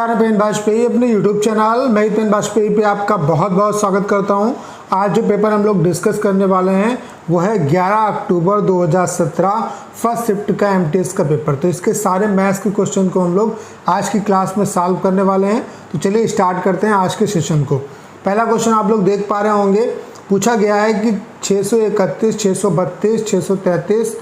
Pen Vajpayee अपने YouTube channel मैं pen Vajpayee पे आपका बहुत बहुत स्वागत करता हूं। आज जो पेपर हम लोग डिस्कस करने वाले हैं वो है 11 अक्टूबर 2017 फर्स्ट शिफ्ट का एमटीएस का पेपर। तो इसके सारे मैथ्स के क्वेश्चन को हम लोग आज की क्लास में सॉल्व करने वाले हैं। तो चलिए स्टार्ट करते हैं आज के सेशन को। पहला क्वेश्चन आप लोग देख पा रहे होंगे, पूछा गया है कि 631, 632, 633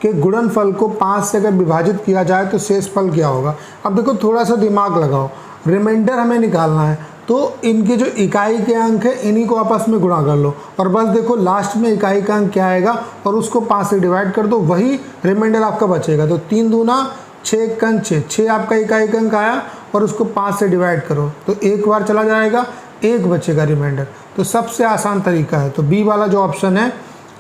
के गुणनफल को 5 से अगर विभाजित किया जाए तो शेष फल क्या होगा। अब देखो थोड़ा सा दिमाग लगाओ, रिमाइंडर हमें निकालना है तो इनके जो इकाई के अंक है इन्हीं को आपस में गुणा कर लो और बस देखो लास्ट में इकाई का अंक क्या आएगा और उसको 5 से डिवाइड कर दो, वही रिमाइंडर आपका बचेगा। तो 3 दूना 6 कन 6 आपका इकाई का अंक आया और उसको 5 से डिवाइड करो तो एक बार चला जाएगा, एक बचेगा रिमाइंडर। तो सबसे आसान तरीका है, तो बी वाला जो ऑप्शन है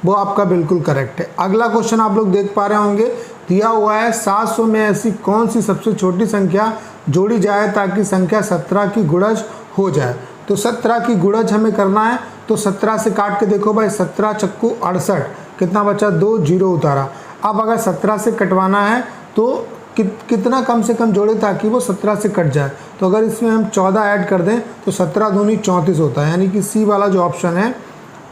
वो आपका बिल्कुल करेक्ट है। अगला क्वेश्चन आप लोग देख पा रहे होंगे, दिया हुआ है 700 में ऐसी कौन सी सबसे छोटी संख्या जोड़ी जाए ताकि संख्या 17 की गुणज हो जाए। तो 17 की गुणज हमें करना है तो 17 से काट के देखो भाई, 17 चक्कू 68, कितना बचा 2, 0 उतारा। अब अगर 17 से कटवाना है तो कितना कम से कम जोड़े ताकि वो 17 से कट जाए। तो अगर इसमें हम 14 ऐड कर दें तो 17 दूनी 34 होता है, यानी कि सी वाला जो ऑप्शन है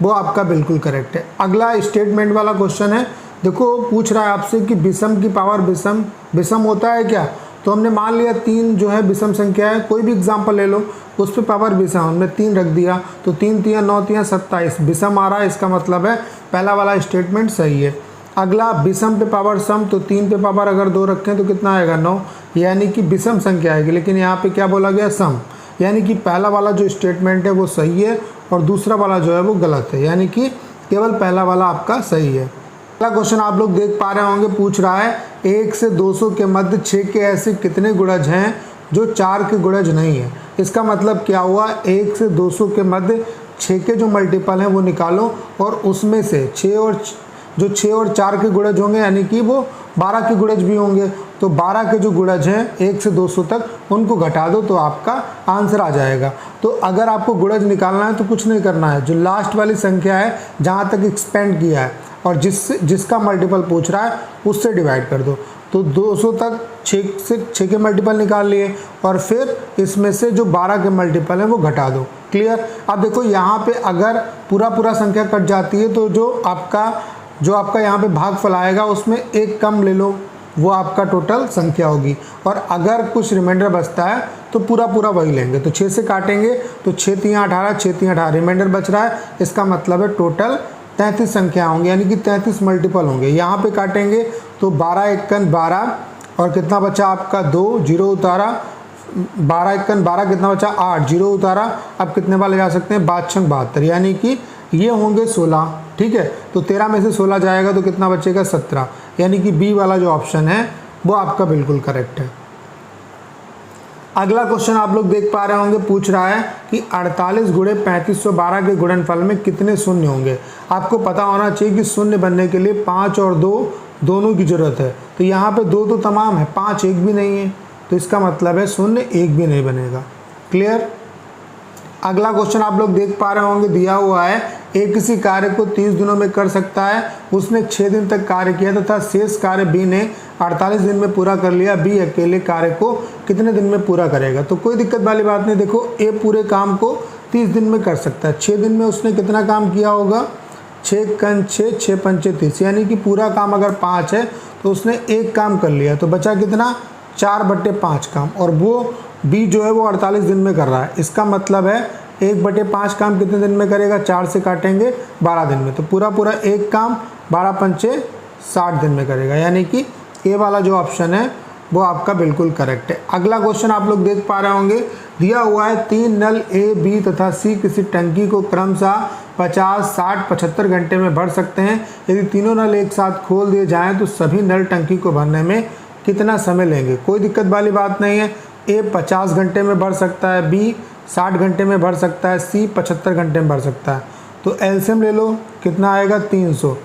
वो आपका बिल्कुल करेक्ट है। अगला स्टेटमेंट वाला क्वेश्चन है, देखो पूछ रहा है आपसे कि विषम की पावर विषम होता है क्या। तो हमने मान लिया 3 जो है विषम संख्या है, कोई भी एग्जांपल ले लो उस पर पावर विषम, हमने 3 रख दिया तो 3 3 9 3 27 विषम आ रहा है, इसका मतलब है पहला वाला स्टेटमेंट सही है। अगला विषम पे पावर सम, तो 3 पे पावर अगर 2 रखें तो कितना आएगा 9, यानी कि विषम संख्या आएगी। लेकिन यहाँ पे क्या बोला गया सम, यानी कि पहला वाला जो स्टेटमेंट है वो सही है और दूसरा वाला जो है वो गलत है, यानी कि केवल पहला वाला आपका सही है। अगला क्वेश्चन आप लोग देख पा रहे होंगे, पूछ रहा है 1 से 200 के मध्य 6 के ऐसे कितने गुणज हैं जो 4 के गुणज नहीं है। इसका मतलब क्या हुआ, 1 से 200 के मध्य 6 के जो मल्टीपल हैं वो निकालो और उसमें से 6 और 4 के गुणज होंगे, यानी कि वो 12 के गुणज भी होंगे। तो 12 के जो गुणज हैं 1 से 200 तक उनको घटा दो तो आपका आंसर आ जाएगा। तो अगर आपको गुणज निकालना है तो कुछ नहीं करना है, जो लास्ट वाली संख्या है जहाँ तक एक्सपेंड किया है और जिसका मल्टीपल पूछ रहा है उससे डिवाइड कर दो। तो 200 तक 6 के मल्टीपल निकाल लिए और फिर इसमें से जो 12 के मल्टीपल हैं वो घटा दो। क्लियर। अब देखो यहाँ पे अगर पूरा संख्या कट जाती है तो जो आपका यहाँ पे भागफल आएगा उसमें एक कम ले लो, वो आपका टोटल संख्या होगी। और अगर कुछ रिमाइंडर बचता है तो पूरा वही लेंगे। तो 6 से काटेंगे तो 6 3 18, 6 3 18 रिमाइंडर बच रहा है, इसका मतलब है टोटल 33 संख्या होंगी, यानी कि 33 मल्टीपल होंगे। यहाँ पे काटेंगे तो 12 एकन 12 और कितना बचा आपका 2, 0 उतारा, 12 एकन 12 कितना बचा 8, 0 उतारा। अब कितने वाले जा सकते हैं 5 6 72, यानी कि ये होंगे 16। ठीक है, तो 13 में से 16 जाएगा तो कितना बचेगा 17, यानी कि बी वाला जो ऑप्शन है वो आपका बिल्कुल करेक्ट है। अगला क्वेश्चन आप लोग देख पा रहे होंगे, पूछ रहा है कि 48 गुणे 3512 के गुणनफल में कितने शून्य होंगे। आपको पता होना चाहिए कि शून्य बनने के लिए 5 और 2 दोनों की जरूरत है। तो यहाँ पे 2 तो तमाम है, 5 एक भी नहीं है, तो इसका मतलब है शून्य एक भी नहीं बनेगा। क्लियर। अगला क्वेश्चन आप लोग देख पा रहे होंगे, दिया हुआ है एक किसी कार्य को 30 दिनों में कर सकता है, उसने 6 दिन तक कार्य किया तथा शेष कार्य बी ने 48 दिन में पूरा कर लिया। बी अकेले कार्य को कितने दिन में पूरा करेगा। तो कोई दिक्कत वाली बात नहीं, देखो ए पूरे काम को 30 दिन में कर सकता है। 6 दिन में उसने कितना काम किया होगा, 6 कन 6, 6 पंचे 30, यानी कि पूरा काम अगर 5 है तो उसने एक काम कर लिया तो बचा कितना 4/5 काम, और वो बी जो है वो 48 दिन में कर रहा है। इसका मतलब है 1/5 काम कितने दिन में करेगा, 4 से काटेंगे 12 दिन में, तो पूरा एक काम 12 पंचे 60 दिन में करेगा, यानी कि ए वाला जो ऑप्शन है वो आपका बिल्कुल करेक्ट है। अगला क्वेश्चन आप लोग देख पा रहे होंगे, दिया हुआ है 3 नल ए बी तथा सी किसी टंकी को क्रमशः 50 60 75 घंटे में भर सकते हैं। यदि तीनों नल एक साथ खोल दिए जाएँ तो सभी नल टंकी को भरने में कितना समय लेंगे। कोई दिक्कत वाली बात नहीं है, ए 50 घंटे में भर सकता है, बी 60 घंटे में भर सकता है, सी 75 घंटे में भर सकता है। तो एलसीएम ले लो, कितना आएगा 300।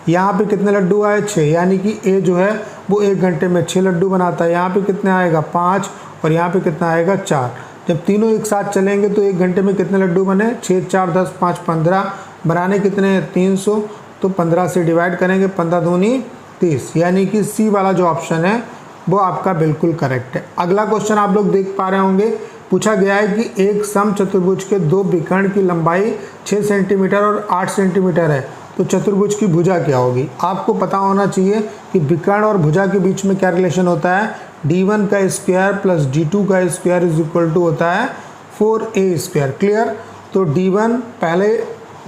यहाँ पे कितने लड्डू आए 6, यानी कि ए जो है वो 1 घंटे में 6 लड्डू बनाता है। यहाँ पे कितने आएगा 5 और यहाँ पे कितना आएगा 4। जब तीनों एक साथ चलेंगे तो 1 घंटे में कितने लड्डू बने, 6 4 10 5 15, बनाने कितने 300, तो 15 से डिवाइड करेंगे, 15 दूनी 30, यानी कि सी वाला जो ऑप्शन है वो आपका बिल्कुल करेक्ट है। अगला क्वेश्चन आप लोग देख पा रहे होंगे, पूछा गया है कि एक समचतुर्भुज के दो विकर्ण की लंबाई 6 सेंटीमीटर और 8 सेंटीमीटर है, तो चतुर्भुज की भुजा क्या होगी। आपको पता होना चाहिए कि विकर्ण और भुजा के बीच में क्या रिलेशन होता है, d1 का स्क्वायर प्लस d2 का स्क्वायर इज इक्वल टू होता है 4a स्क्वायर। क्लियर। तो d1 पहले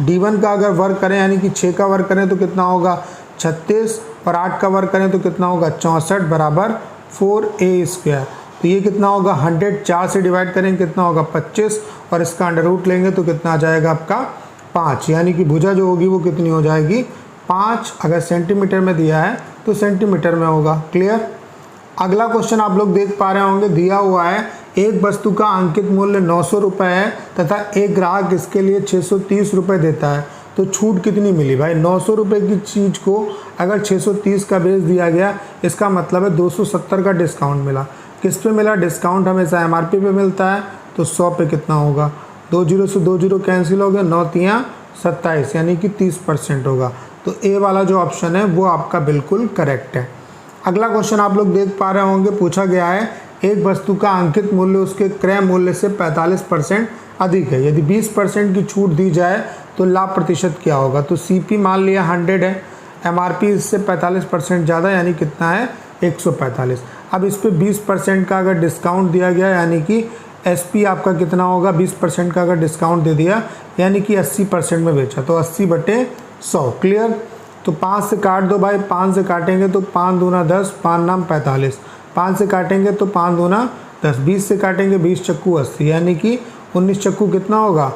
d1 का अगर वर्ग करें यानी कि 6 का वर्ग करें तो कितना होगा 36, और 8 का वर्ग करें तो कितना होगा 64 बराबर 4a स्क्वायर। तो ये कितना होगा 100, 4 से डिवाइड करेंगे कितना होगा 25, और इसका अंडर रूट लेंगे तो कितना आ जाएगा आपका 5, यानी कि भुजा जो होगी वो कितनी हो जाएगी 5। अगर सेंटीमीटर में दिया है तो सेंटीमीटर में होगा। क्लियर। अगला क्वेश्चन आप लोग देख पा रहे होंगे, दिया हुआ है एक वस्तु का अंकित मूल्य 900 रुपये है तथा एक ग्राहक इसके लिए 630 रुपये देता है, तो छूट कितनी मिली। भाई 900 रुपये की चीज़ को अगर 630 का बेच दिया गया, इसका मतलब है 270 का डिस्काउंट मिला। किस पे मिला डिस्काउंट, हमेशा MRP पे मिलता है, तो 100 पे कितना होगा 2 जीरो से 2 जीरो कैंसिल हो गया, 9 तियाँ 27 यानी कि 30% होगा। तो ए वाला जो ऑप्शन है वो आपका बिल्कुल करेक्ट है। अगला क्वेश्चन आप लोग देख पा रहे होंगे, पूछा गया है एक वस्तु का अंकित मूल्य उसके क्रय मूल्य से 45% अधिक है, यदि 20% की छूट दी जाए तो लाभ प्रतिशत क्या होगा। तो CP मान लिया 100 है, MRP इससे 45% ज़्यादा यानी कितना है 145। अब इस पर 20% का अगर डिस्काउंट दिया गया यानी कि SP आपका कितना होगा 20% का अगर डिस्काउंट दे दिया यानी कि 80% में बेचा, तो 80/100। क्लियर। तो 5 से काट दो भाई, 5 से काटेंगे तो 5 दूना 10, 5 नाम 45, 5 से काटेंगे तो 5 दूना 10, 20 से काटेंगे 20 चक्कू 80 यानी कि 19 चक्कू कितना होगा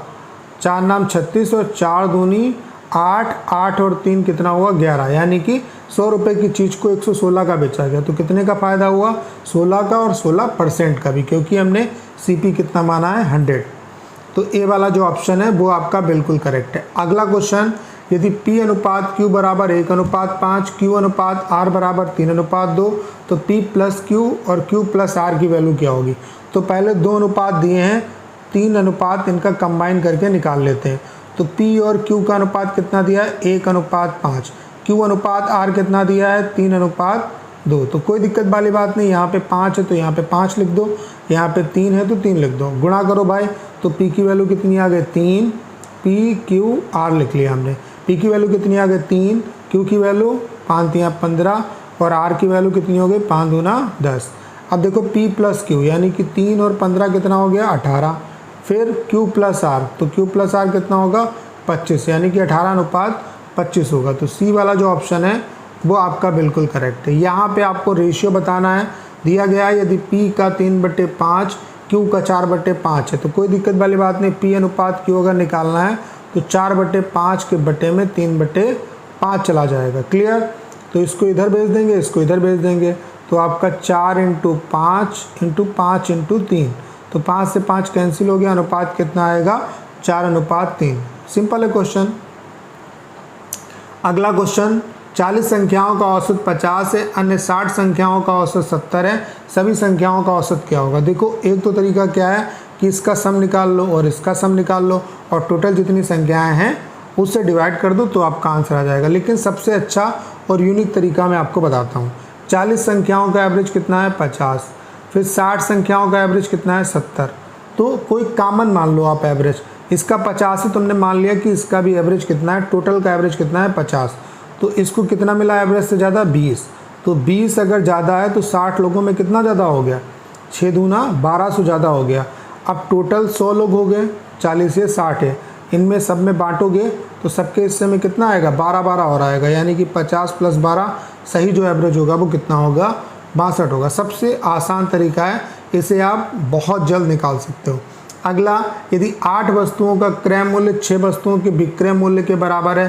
4 नाम 36, और 4 दूनी 8, 8 और 3 कितना हुआ 11, यानी कि 100 रुपये की चीज़ को 116 का बेचा गया। तो कितने का फ़ायदा हुआ 16 का, और 16% का भी, क्योंकि हमने CP कितना माना है 100। तो ए वाला जो ऑप्शन है वो आपका बिल्कुल करेक्ट है। अगला क्वेश्चन, यदि P अनुपात Q बराबर 1:5, Q अनुपात R बराबर 3:2, तो P प्लस Q और Q प्लस R की वैल्यू क्या होगी। तो पहले 2 अनुपात दिए हैं, 3 अनुपात इनका कंबाइन करके निकाल लेते हैं। तो P और Q का अनुपात कितना दिया है 1:5, Q अनुपात R कितना दिया है 3:2। तो कोई दिक्कत वाली बात नहीं, यहाँ पे 5 है तो यहाँ पे 5 लिख दो, यहाँ पे 3 है तो 3 लिख दो, गुणा करो भाई। तो P की वैल्यू कितनी आ गई 3, P Q R लिख लिया हमने। P की वैल्यू कितनी आ गई 3, Q की वैल्यू 5 तियाँ 15, और R की वैल्यू कितनी हो गई 5 दूना 10। अब देखो P प्लस Q यानी कि 3 और 15 कितना हो गया 18, फिर Q प्लस R, तो Q प्लस R कितना होगा 25 यानी कि 18:25 होगा। तो C वाला जो ऑप्शन है वो आपका बिल्कुल करेक्ट है। यहाँ पे आपको रेशियो बताना है, दिया गया है यदि P का 3/5, Q का 4/5 है, तो कोई दिक्कत वाली बात नहीं। P अनुपात Q अगर निकालना है तो 4/5 के बटे में 3/5 चला जाएगा। क्लियर। तो इसको इधर भेज देंगे, इसको इधर भेज देंगे, तो आपका 4 × 5 × 5 × 3, तो 5 से 5 कैंसिल हो गया, अनुपात कितना आएगा 4:3। सिंपल है क्वेश्चन। अगला क्वेश्चन, 40 संख्याओं का औसत 50 है, अन्य 60 संख्याओं का औसत 70 है, सभी संख्याओं का औसत क्या होगा। देखो एक तो तरीका क्या है कि इसका सम निकाल लो और इसका सम निकाल लो, और टोटल जितनी संख्याएं हैं उससे डिवाइड कर दो तो आपका आंसर आ जाएगा। लेकिन सबसे अच्छा और यूनिक तरीका मैं आपको बताता हूँ। 40 संख्याओं का एवरेज कितना है 50, फिर 60 संख्याओं का एवरेज कितना है 70, तो कोई कॉमन मान लो आप एवरेज। इसका 50 है, तुमने मान लिया कि इसका भी एवरेज कितना है, टोटल का एवरेज कितना है 50, तो इसको कितना मिला एवरेज से ज़्यादा 20, तो 20 अगर ज़्यादा है तो 60 लोगों में कितना ज़्यादा हो गया 6 दूना 1200 ज़्यादा हो गया। अब टोटल 100 लोग हो गए, 40 या 60 है, इनमें सब में बांटोगे तो सबके हिस्से में कितना आएगा 12-12 और आएगा, यानी कि 50 + 12 सही जो एवरेज होगा वो कितना होगा 62 होगा। सबसे आसान तरीका है, इसे आप बहुत जल्द निकाल सकते हो। अगला, यदि 8 वस्तुओं का क्रय मूल्य 6 वस्तुओं के विक्रय मूल्य के बराबर है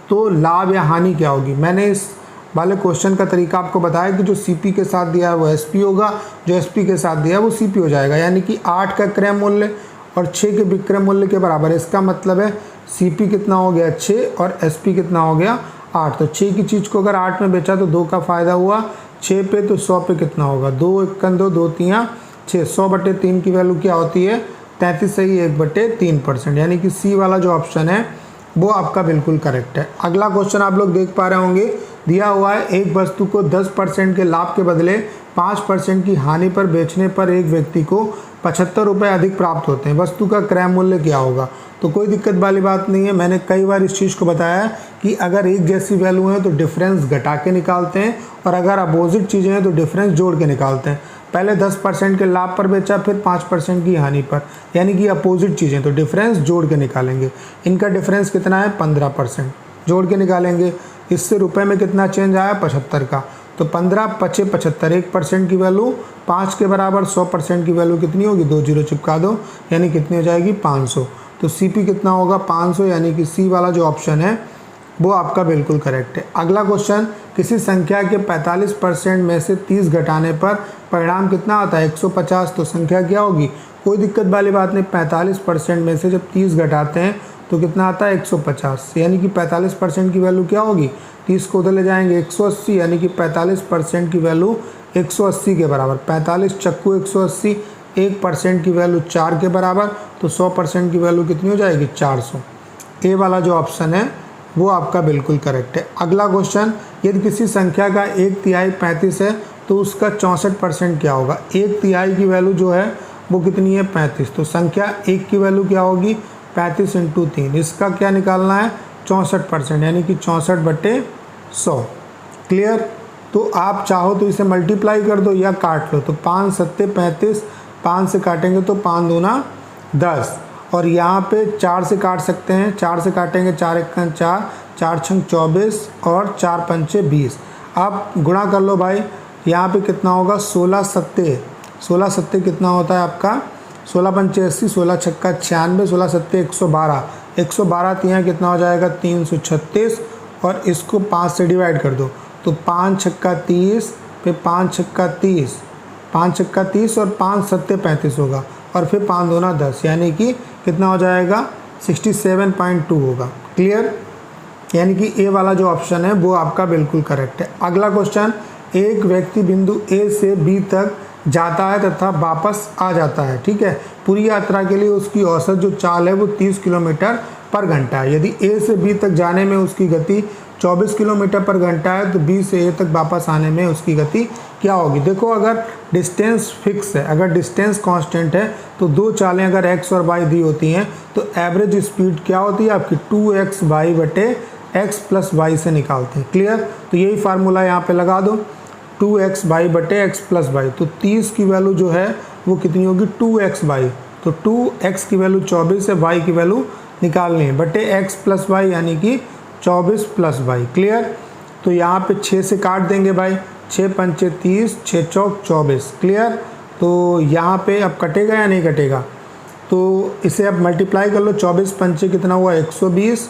तो लाभ या हानि क्या होगी। मैंने इस वाले क्वेश्चन का तरीका आपको बताया कि जो CP के साथ दिया है वो SP होगा, जो SP के साथ दिया है वो CP हो जाएगा, यानी कि 8 का क्रय मूल्य और 6 के विक्रय मूल्य के बराबर है। इसका मतलब है CP कितना हो गया 6 और SP कितना हो गया 8। तो 6 की चीज़ को अगर 8 में बेचा तो 2 का फ़ायदा हुआ, 6 पे तो 100 पे कितना होगा 2 × 1 = 2, 2 × 3 = 6, 100/3 की वैल्यू क्या होती है 33 सही 1/3%, यानी कि C वाला जो ऑप्शन है वो आपका बिल्कुल करेक्ट है। अगला क्वेश्चन आप लोग देख पा रहे होंगे, दिया हुआ है एक वस्तु को 10% के लाभ के बदले 5% की हानि पर बेचने पर एक व्यक्ति को 75 रुपये अधिक प्राप्त होते हैं, वस्तु का क्रय मूल्य क्या होगा। तो कोई दिक्कत वाली बात नहीं है, मैंने कई बार इस चीज़ को बताया कि अगर एक जैसी वैल्यू है तो डिफरेंस घटा के निकालते हैं, और अगर अपोजिट चीज़ें हैं तो डिफरेंस जोड़ के निकालते हैं। पहले 10% के लाभ पर बेचा, फिर 5% की हानि पर, यानी कि अपोजिट चीज़ें, तो डिफरेंस जोड़ के निकालेंगे। इनका डिफरेंस कितना है 15%, जोड़ के निकालेंगे। इससे रुपए में कितना चेंज आया 75 का, तो 15 पचे 75, 1% की वैल्यू 5 के बराबर, 100% की वैल्यू कितनी होगी, 2 जीरो चिपका दो, यानी कितनी हो जाएगी 500। तो CP कितना होगा 500, यानी कि C वाला जो ऑप्शन है वो आपका बिल्कुल करेक्ट है। अगला क्वेश्चन, किसी संख्या के 45% में से 30 घटाने पर परिणाम कितना आता है 150, तो संख्या क्या होगी, कोई दिक्कत वाली बात नहीं। 45% में से जब 30 घटाते हैं तो कितना आता है 150, यानी कि 45% की वैल्यू क्या होगी, 30 को उधर ले जाएंगे 180, यानी कि 45% की वैल्यू 180 के बराबर। 45 चक्कू 180, 1% की वैल्यू 4 के बराबर, तो 100% की वैल्यू कितनी हो जाएगी 400। ए वाला जो ऑप्शन है वो आपका बिल्कुल करेक्ट है। अगला क्वेश्चन, यदि किसी संख्या का 1/3 35 है तो उसका 64% क्या होगा। 1/3 की वैल्यू जो है वो कितनी है 35, तो संख्या 1 की वैल्यू क्या होगी 35 × 3, इसका क्या निकालना है 64%, यानी कि 64/100। क्लियर। तो आप चाहो तो इसे मल्टीप्लाई कर दो या काट लो, तो 5 सत्ते 35, 5 से काटेंगे तो 5 दूना 10, और यहाँ पे 4 से काट सकते हैं, 4 से काटेंगे 4 एकम 4, 4 छंग 24 और 4 पंचे 20। आप गुणा कर लो भाई, यहाँ पे कितना होगा 16 सत्ते कितना होता है आपका 16 पंचे 80, 16 छक्का 96, 16 सत्ते 112, 112 तिहाई कितना हो जाएगा 336, और इसको 5 से डिवाइड कर दो, तो 5 छक्का 30, फिर 5 छक्का 30, 5 छक्का 30 और 5 सत्ते 35 होगा, और फिर 5 दूना 10, यानी कि कितना हो जाएगा 67.2 होगा। क्लियर। यानी कि ए वाला जो ऑप्शन है वो आपका बिल्कुल करेक्ट है। अगला क्वेश्चन, एक व्यक्ति बिंदु ए से बी तक जाता है तथा वापस आ जाता है, ठीक है। पूरी यात्रा के लिए उसकी औसत जो चाल है वो 30 किलोमीटर पर घंटा है। यदि ए से बी तक जाने में उसकी गति 24 किलोमीटर पर घंटा है तो बी से ए तक वापस आने में उसकी गति क्या होगी। देखो, अगर डिस्टेंस फिक्स है, अगर डिस्टेंस कांस्टेंट है, तो दो चालें अगर x और y दी होती हैं तो एवरेज स्पीड क्या होती है आपकी 2x/y बटे x + y से निकालते हैं। क्लियर। तो यही फार्मूला यहाँ पे लगा दो, 2x/y बटे x + y, तो 30 की वैल्यू जो है वो कितनी होगी 2x/y, तो 2x की वैल्यू 24 है, y की वैल्यू निकालनी है, बटे x + y यानी कि 24 + y। क्लियर। तो यहाँ पे 6 से काट देंगे भाई, 6 पंचे 30, 6 चौक 24। क्लियर। तो यहाँ पे अब कटेगा या नहीं कटेगा, तो इसे अब मल्टीप्लाई कर लो, 24 पंचे कितना हुआ 120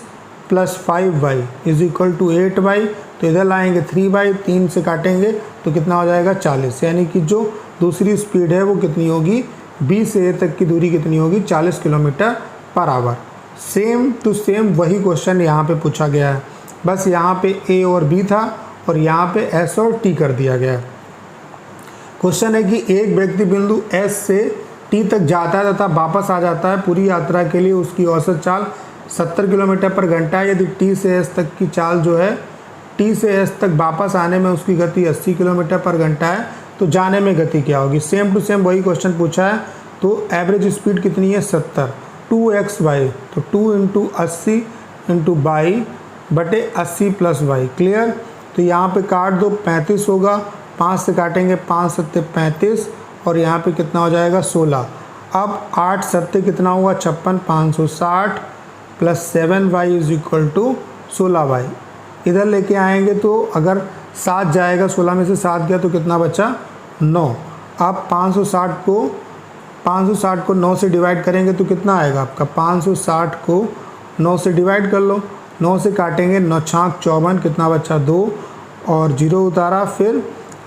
+ 5y = 8y, तो इधर लाएंगे 3y, 3 से काटेंगे तो कितना हो जाएगा 40, यानी कि जो दूसरी स्पीड है वो कितनी होगी, बी से ए तक की दूरी कितनी होगी 40 kilometre per hour. Same to same वही क्वेश्चन यहाँ पे पूछा गया है, बस यहाँ पे ए और बी था और यहाँ पे एस और टी कर दिया गया है। क्वेश्चन है कि एक व्यक्ति बिंदु एस से टी तक जाता है तथा वापस आ जाता है। पूरी यात्रा के लिए उसकी औसत चाल 70 किलोमीटर पर घंटा है। यदि टी से एस तक की चाल जो है, टी से एस तक वापस आने में उसकी गति 80 किलोमीटर पर घंटा है, तो जाने में गति क्या होगी। सेम टू सेम वही क्वेश्चन पूछा है। तो एवरेज स्पीड कितनी है 70, 2x/y, तो 2 × 80 × y बटे 80 + y। क्लियर। तो यहाँ पे काट दो, 35 होगा, 5 से काटेंगे 5 सत्ते 35, और यहाँ पे कितना हो जाएगा 16। अब 8 सत्ते कितना हुआ 56, 560 + 7y = 16y। इधर लेके आएंगे तो अगर 7 जाएगा, 16 में से 7 गया तो कितना बचा 9। अब 560 को 9 से डिवाइड करेंगे तो कितना आएगा आपका, 560 को 9 से डिवाइड कर लो, 9 से काटेंगे 9 छाक 54, कितना बचा 2 और 0 उतारा, फिर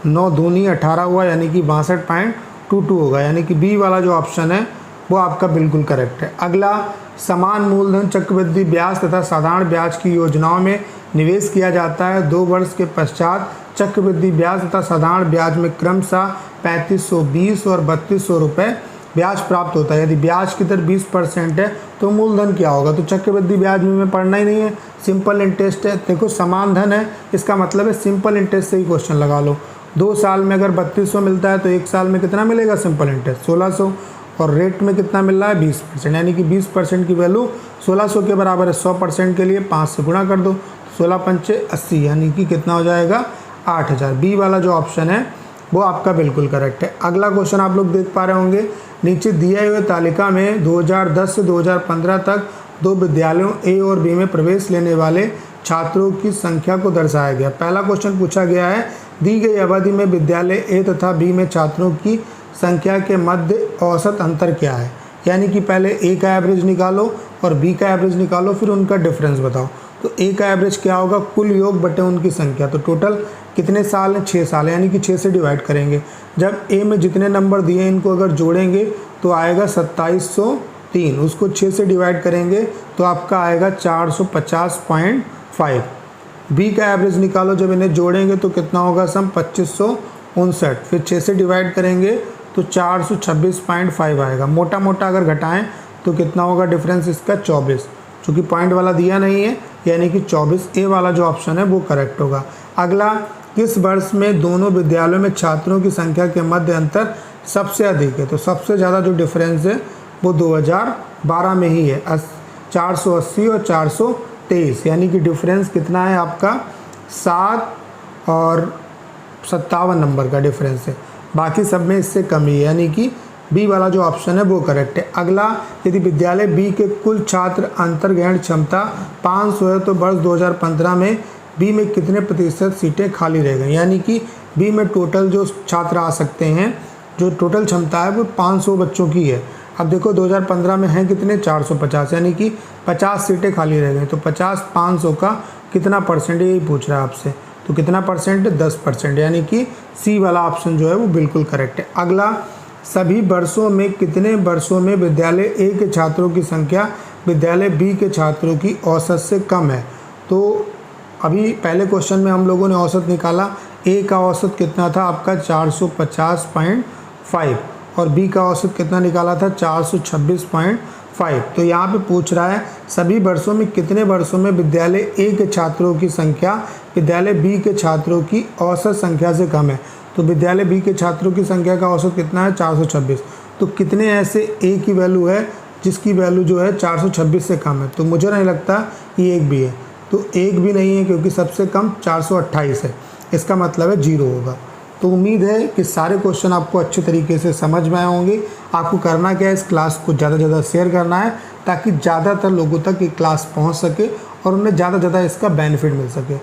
9 दूनी 18 हुआ, यानी कि 62.22 होगा। यानी कि बी वाला जो ऑप्शन है वो आपका बिल्कुल करेक्ट है। अगला, समान मूलधन चक्रवृद्धि ब्याज तथा साधारण ब्याज की योजनाओं में निवेश किया जाता है। 2 वर्ष के पश्चात चक्रवृद्धि ब्याज तथा साधारण ब्याज में क्रमशः 3520 और 3200 रुपये ब्याज प्राप्त होता है। यदि ब्याज की दर 20% है तो मूलधन क्या होगा। तो चक्रवृद्धि ब्याज में पढ़ना ही नहीं है, सिंपल इंटरेस्ट है। देखो, समान धन है, इसका मतलब है सिंपल इंटरेस्ट से ही क्वेश्चन लगा लो। 2 साल में अगर 3200 मिलता है तो 1 साल में कितना मिलेगा, सिंपल इंटरेस्ट 1600, और रेट में कितना मिल रहा है 20%, यानी कि 20% की वैल्यू 1600 के बराबर है। 100% के लिए 5 से गुणा कर दो, 16 पंचे 80, यानी कि कितना हो जाएगा 8000। बी वाला जो ऑप्शन है वो आपका बिल्कुल करेक्ट है। अगला क्वेश्चन आप लोग देख पा रहे होंगे, नीचे दिए हुए तालिका में 2010 से 2015 तक 2 विद्यालयों ए और बी में प्रवेश लेने वाले छात्रों की संख्या को दर्शाया गया। पहला क्वेश्चन पूछा गया है, दी गई अवधि में विद्यालय ए तथा बी में छात्रों की संख्या के मध्य औसत अंतर क्या है। यानी कि पहले ए का एवरेज निकालो और बी का एवरेज निकालो, फिर उनका डिफरेंस बताओ। तो ए का एवरेज क्या होगा, कुल योग बटे उनकी संख्या। तो टोटल कितने साल हैं, 6 साल, यानी कि 6 से डिवाइड करेंगे। जब ए में जितने नंबर दिए इनको अगर जोड़ेंगे तो आएगा 2703, उसको 6 से डिवाइड करेंगे तो आपका आएगा 450.5। बी का एवरेज निकालो, जब इन्हें जोड़ेंगे तो कितना होगा सम 2559, फिर 6 से डिवाइड करेंगे तो 426.5 आएगा। मोटा मोटा अगर घटाएं तो कितना होगा डिफरेंस इसका 24, चूँकि पॉइंट वाला दिया नहीं है, यानी कि 24। ए वाला जो ऑप्शन है वो करेक्ट होगा। अगला, किस वर्ष में दोनों विद्यालयों में छात्रों की संख्या के मध्य अंतर सबसे अधिक है। तो सबसे ज़्यादा जो डिफरेंस है वो 2012 में ही है, 480 और 423, यानी कि डिफरेंस कितना है आपका 7 और 57 नंबर का डिफरेंस है। बाकी सब में इससे कम ही है, यानी कि बी वाला जो ऑप्शन है वो करेक्ट है। अगला, यदि विद्यालय बी के कुल छात्र अंतर्ग्रहण क्षमता 500 है तो वर्ष 2015 में बी में कितने प्रतिशत सीटें खाली रह गई। यानी कि बी में टोटल जो छात्र आ सकते हैं, जो टोटल क्षमता है वो 500 बच्चों की है। अब देखो 2015 में हैं कितने, 450, यानी कि 50 सीटें खाली रह गई। तो 50 500 का कितना परसेंट, यही पूछ रहा है आपसे। तो कितना परसेंट है, 10%, यानी कि सी वाला ऑप्शन जो है वो बिल्कुल करेक्ट है। अगला, सभी वर्षों में कितने वर्षों में विद्यालय ए के छात्रों की संख्या विद्यालय बी के छात्रों की औसत से कम है। तो अभी पहले क्वेश्चन में हम लोगों ने औसत निकाला, ए का औसत कितना था आपका 450.5 और बी का औसत कितना निकाला था 426.5। तो यहाँ पे पूछ रहा है सभी वर्षों में कितने वर्षों में विद्यालय ए के छात्रों की संख्या विद्यालय बी के छात्रों की औसत संख्या से कम है। तो विद्यालय बी के छात्रों की संख्या का औसत कितना है 426। तो कितने ऐसे ए की वैल्यू है जिसकी वैल्यू जो है 426 से कम है। तो मुझे नहीं लगता कि एक भी है, तो एक भी नहीं है क्योंकि सबसे कम 428 है, इसका मतलब है 0 होगा। तो उम्मीद है कि सारे क्वेश्चन आपको अच्छे तरीके से समझ में आए होंगे। आपको करना क्या है, इस क्लास को ज़्यादा से ज़्यादा शेयर करना है ताकि ज़्यादातर लोगों तक ये क्लास पहुंच सके और उन्हें ज़्यादा से ज़्यादा इसका बेनिफिट मिल सके।